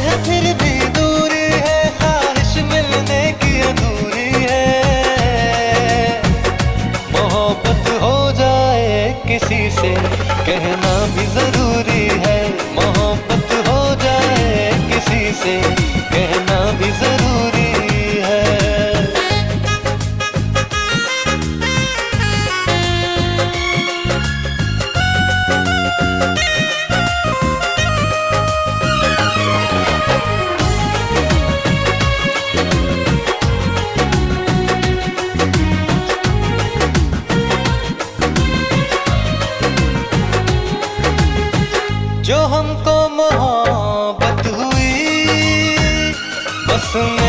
है फिर भी दूरी है, ख्वाहिश मिलने की अधूरी है। मोहब्बत हो जाए किसी से कहना भी जरूरी है, मोहब्बत हो जाए किसी से कहना भी जरूरी है। जो हमको मोहब्बत हुई बस में